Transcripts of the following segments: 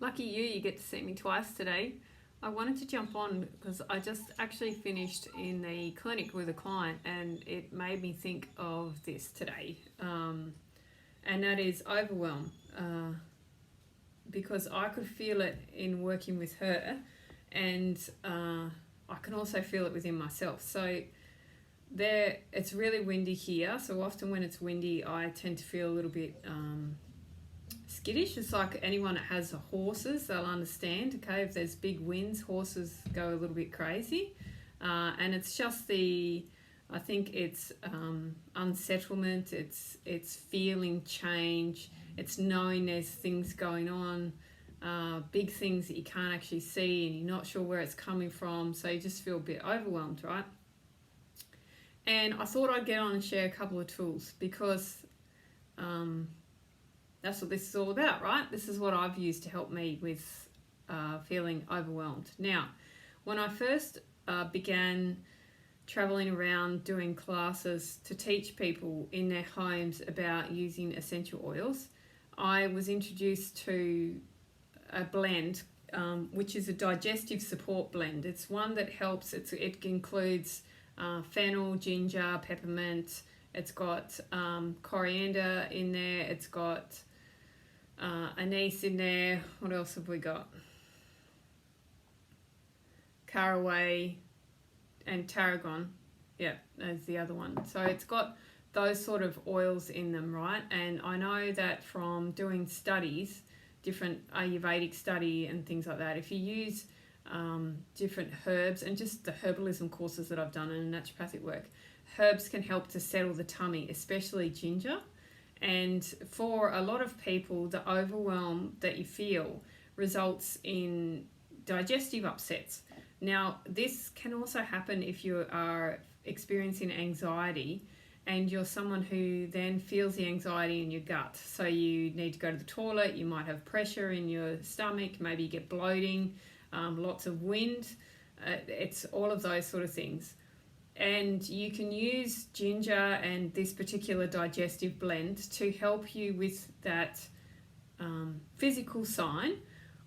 Lucky you, you get to see me twice today. I wanted to jump on because I just actually finished in the clinic with a client and it made me think of this today. And that is overwhelm. Because I could feel it in working with her and I can also feel it within myself. So it's really windy here. So often when it's windy, I tend to feel a little bit skittish. It's like anyone that has horses, they'll understand. Okay, if there's big winds, horses go a little bit crazy, and it's just I think it's unsettlement. It's feeling change. It's knowing there's things going on, big things that you can't actually see, and you're not sure where it's coming from. So you just feel a bit overwhelmed, right? And I thought I'd get on and share a couple of tools because that's what this is all about, right? This is what I've used to help me with feeling overwhelmed. Now, when I first began traveling around doing classes to teach people in their homes about using essential oils, I was introduced to a blend which is a digestive support blend. It's one that helps, it includes fennel, ginger, peppermint. It's got coriander in there. It's got anise in there. What else have we got? Caraway and tarragon. Yeah, that's the other one. So it's got those sort of oils in them, right? And I know that from doing studies, different Ayurvedic study and things like that, if you use different herbs and just the herbalism courses that I've done and naturopathic work, herbs can help to settle the tummy, especially ginger. And for a lot of people, the overwhelm that you feel results in digestive upsets. Now, this can also happen if you are experiencing anxiety and you're someone who then feels the anxiety in your gut. So you need to go to the toilet, you might have pressure in your stomach, maybe you get bloating, lots of wind. It's all of those sort of things. And you can use ginger and this particular digestive blend to help you with that physical sign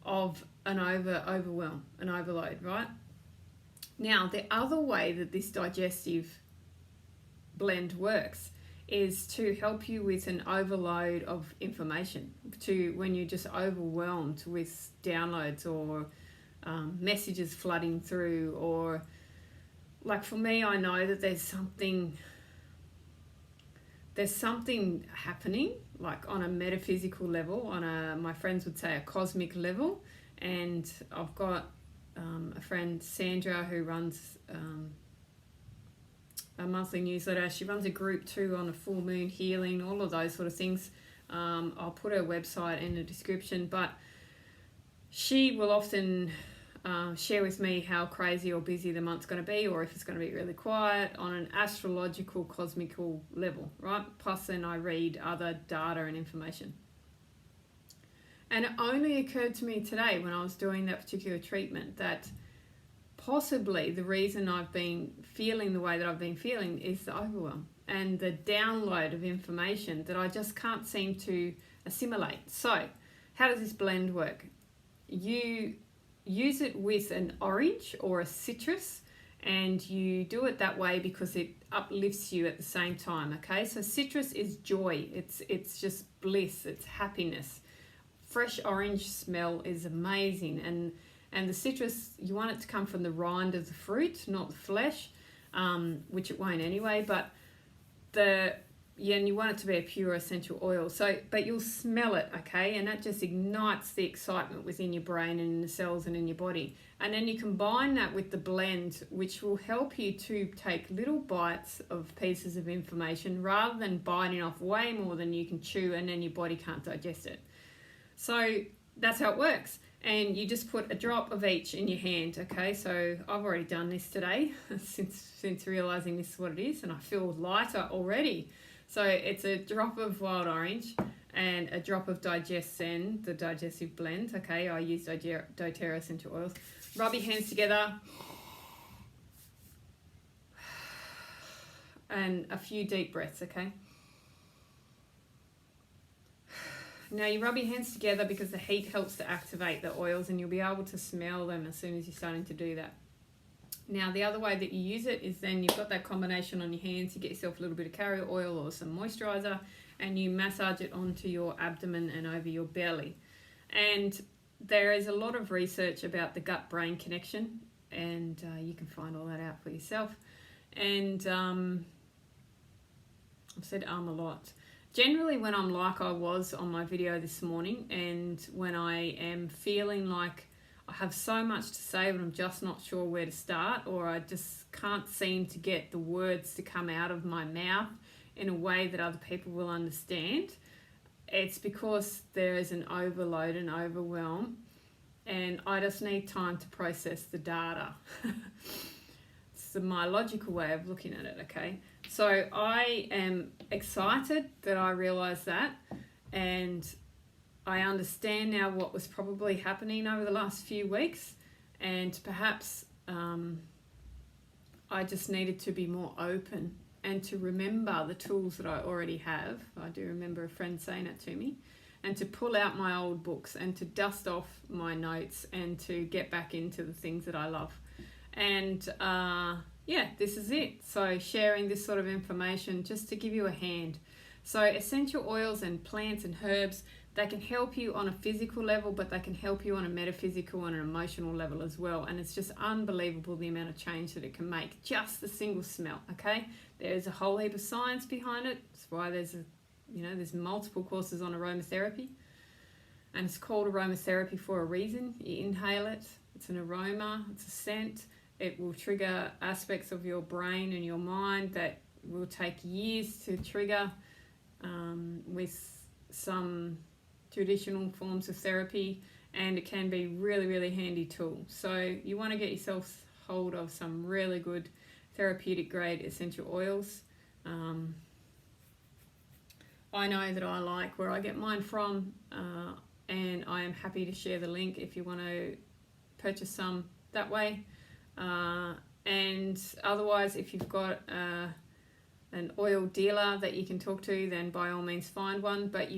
of an overwhelm, an overload, right? Now, the other way that this digestive blend works is to help you with an overload of information, to when you're just overwhelmed with downloads or messages flooding through, or like for me, I know that there's something happening, like on a metaphysical level, on my friends would say a cosmic level. And I've got a friend, Sandra, who runs a monthly newsletter. She runs a group too on a full moon healing, all of those sort of things. I'll put her website in the description, but she will often share with me how crazy or busy the month's going to be, or if it's going to be really quiet on an astrological, cosmical level, right? Plus then I read other data and information. And it only occurred to me today when I was doing that particular treatment that possibly the reason I've been feeling the way that I've been feeling is the overwhelm and the download of information that I just can't seem to assimilate. So how does this blend work? You use it with an orange or a citrus, and you do it that way because it uplifts you at the same time. Okay, so citrus is joy, it's just bliss, it's happiness. Fresh orange smell is amazing, and the citrus, you want it to come from the rind of the fruit, not the flesh, which it won't anyway, but and you want it to be a pure essential oil. So, but you'll smell it, okay? And that just ignites the excitement within your brain and in the cells and in your body. And then you combine that with the blend, which will help you to take little bites of pieces of information rather than biting off way more than you can chew, and then your body can't digest it. So that's how it works. And you just put a drop of each in your hand, okay? So I've already done this today since realizing this is what it is, and I feel lighter already. So it's a drop of wild orange and a drop of Digestion, the digestive blend, okay? I use doTERRA essential oils. Rub your hands together and a few deep breaths, okay? Now you rub your hands together because the heat helps to activate the oils, and you'll be able to smell them as soon as you're starting to do that. Now the other way that you use it is then you've got that combination on your hands, you get yourself a little bit of carrier oil or some moisturizer, and you massage it onto your abdomen and over your belly. And there is a lot of research about the gut-brain connection, and you can find all that out for yourself. And I've said a lot. Generally, when I'm like I was on my video this morning, and when I am feeling like I have so much to say but I'm just not sure where to start, or I just can't seem to get the words to come out of my mouth in a way that other people will understand, it's because there is an overload and overwhelm, and I just need time to process the data. It's my logical way of looking at it, okay? So I am excited that I realise that, and I understand now what was probably happening over the last few weeks, and perhaps I just needed to be more open and to remember the tools that I already have. I do remember a friend saying it to me, and to pull out my old books and to dust off my notes and to get back into the things that I love. And yeah, this is it. So sharing this sort of information just to give you a hand. So essential oils and plants and herbs, they can help you on a physical level, but they can help you on a metaphysical and an emotional level as well. And it's just unbelievable the amount of change that it can make, just a single smell, okay? There's a whole heap of science behind it. That's why there's there's multiple courses on aromatherapy. And it's called aromatherapy for a reason. You inhale it, it's an aroma, it's a scent. It will trigger aspects of your brain and your mind that will take years to trigger with some traditional forms of therapy, and it can be really, really handy tool. So you want to get yourself hold of some really good therapeutic grade essential oils. I know that I like where I get mine from, and I am happy to share the link if you want to purchase some that way. And otherwise, if you've got an oil dealer that you can talk to, then by all means find one. But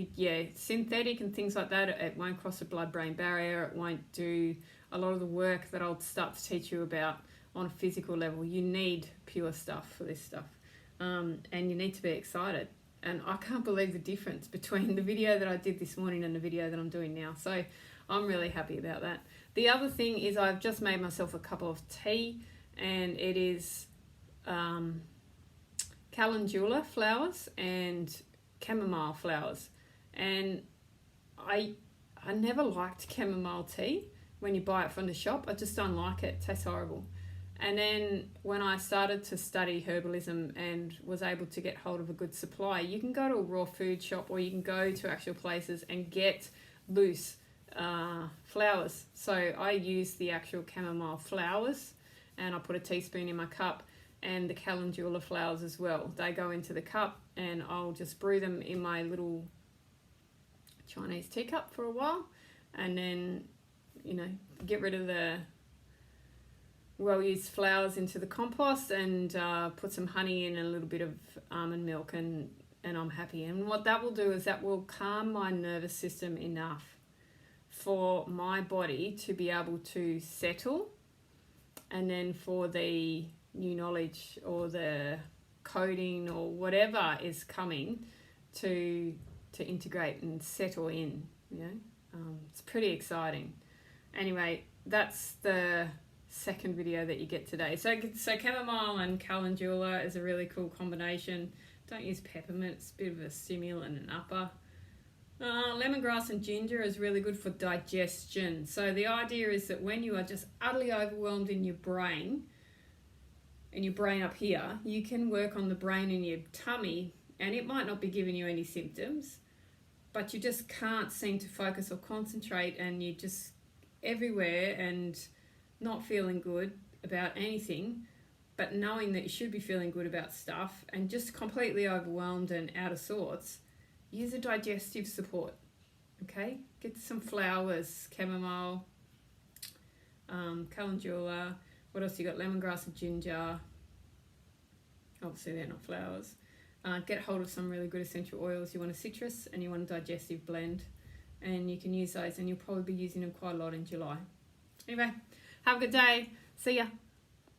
synthetic and things like that, it won't cross the blood-brain barrier. It won't do a lot of the work that I'll start to teach you about on a physical level. You need pure stuff for this stuff, and you need to be excited. And I can't believe the difference between the video that I did this morning and the video that I'm doing now. So I'm really happy about that. The other thing is I've just made myself a cup of tea, and it is calendula flowers and chamomile flowers. And I never liked chamomile tea when you buy it from the shop. I just don't like it. It tastes horrible. And then when I started to study herbalism and was able to get hold of a good supply, you can go to a raw food shop, or you can go to actual places and get loose flowers. So I use the actual chamomile flowers, and I put a teaspoon in my cup, and the calendula flowers as well. They go into the cup, and I'll just brew them in my little Chinese teacup for a while, and then get rid of the well-used flowers into the compost, and put some honey in, and a little bit of almond milk, and I'm happy. And what that will do is that will calm my nervous system enough for my body to be able to settle, and then for the new knowledge or the coding or whatever is coming to integrate and settle in. It's pretty exciting. Anyway, that's the second video that you get today. So chamomile and calendula is a really cool combination. Don't use peppermint, it's a bit of a stimulant and upper. Lemongrass and ginger is really good for digestion. So the idea is that when you are just utterly overwhelmed in your brain, and your brain up here, you can work on the brain in your tummy, and it might not be giving you any symptoms, but you just can't seem to focus or concentrate, and you're just everywhere and not feeling good about anything, but knowing that you should be feeling good about stuff, and just completely overwhelmed and out of sorts. Use a digestive support, okay? Get some flowers, chamomile, calendula. What else you got? Lemongrass and ginger. Obviously they're not flowers. Get hold of some really good essential oils. You want a citrus and you want a digestive blend. and you can use those, and you'll probably be using them quite a lot in July. Anyway, have a good day. See ya.